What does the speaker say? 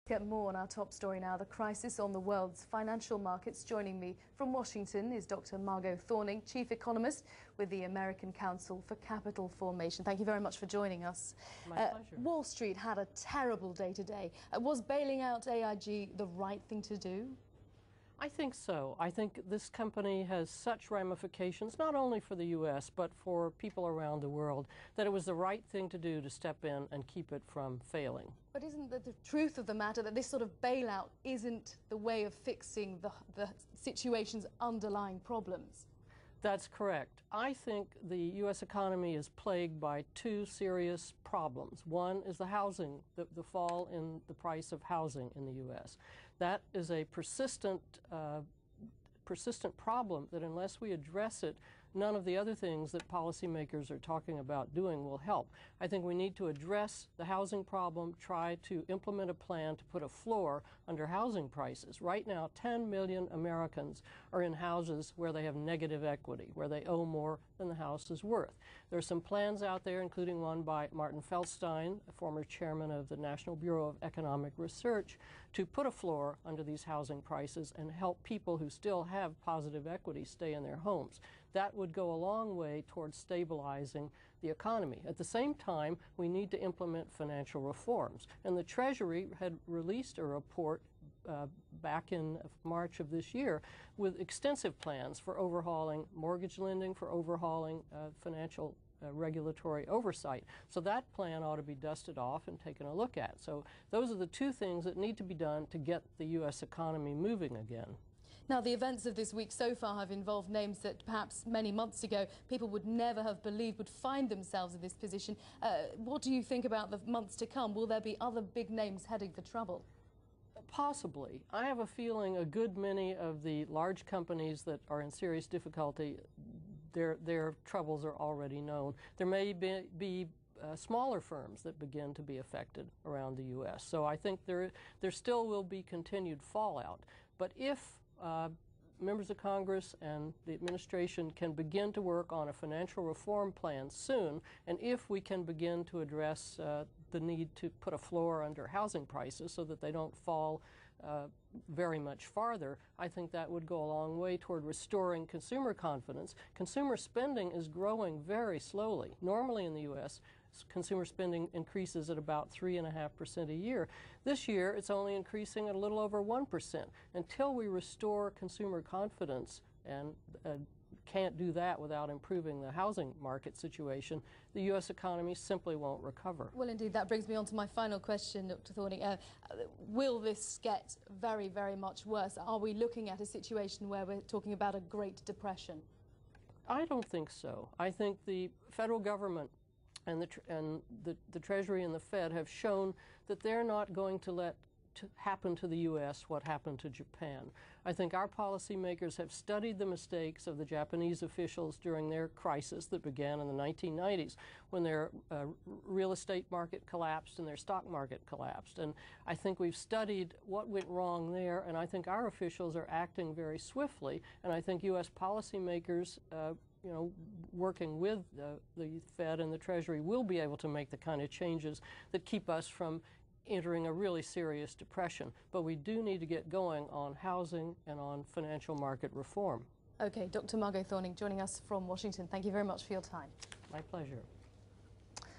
Get more on our top story now, the crisis on the world's financial markets. Joining me from Washington is Dr. Margo Thorning, Chief Economist with the American Council for Capital Formation. Thank you very much for joining us. My pleasure. Wall Street had a terrible day today. Was bailing out AIG the right thing to do? I think so. I think this company has such ramifications, not only for the U.S., but for people around the world, that it was the right thing to do to step in and keep it from failing. But isn't the truth of the matter that this sort of bailout isn't the way of fixing the situation's underlying problems? That's correct. I think the U.S. economy is plagued by two serious problems. One is the housing, the fall in the price of housing in the U.S. That is a persistent problem that unless we address it, none of the other things that policymakers are talking about doing will help. I think we need to address the housing problem, try to implement a plan to put a floor under housing prices. Right now, 10 million Americans are in houses where they have negative equity, where they owe more than the house is worth. There are some plans out there, including one by Martin Feldstein, a former chairman of the National Bureau of Economic Research, to put a floor under these housing prices and help people who still have positive equity stay in their homes. That would go a long way towards stabilizing the economy. At the same time, we need to implement financial reforms. And the Treasury had released a report back in March of this year with extensive plans for overhauling mortgage lending, for overhauling financial regulatory oversight. So that plan ought to be dusted off and taken a look at. So those are the two things that need to be done to get the U.S. economy moving again. Now, the events of this week so far have involved names that perhaps many months ago people would never have believed would find themselves in this position. What do you think about the months to come? Will there be other big names heading for trouble? Possibly. I have a feeling a good many of the large companies that are in serious difficulty, their troubles are already known. There may be smaller firms that begin to be affected around the U.S. So I think there still will be continued fallout. But if members of Congress and the administration can begin to work on a financial reform plan soon, and if we can begin to address the need to put a floor under housing prices so that they don't fall very much farther, I think that would go a long way toward restoring consumer confidence. Consumer spending is growing very slowly. Normally in the U.S., consumer spending increases at about 3.5% a year. This year, it's only increasing at a little over 1%. Until we restore consumer confidence, and can't do that without improving the housing market situation, the U.S. economy simply won't recover. Well, indeed, that brings me on to my final question, Dr. Thorning. Will this get very, very much worse? Are we looking at a situation where we're talking about a Great Depression? I don't think so. I think the federal government and the Treasury and the Fed have shown that they're not going to let happen to the U.S. what happened to Japan. I think our policymakers have studied the mistakes of the Japanese officials during their crisis that began in the 1990s when their real estate market collapsed and their stock market collapsed. And I think we've studied what went wrong there, and I think our officials are acting very swiftly, and I think U.S. policymakers working with the Fed and the Treasury will be able to make the kind of changes that keep us from entering a really serious depression. But we do need to get going on housing and on financial market reform. Okay, Dr. Margo Thorning joining us from Washington. Thank you very much for your time. My pleasure.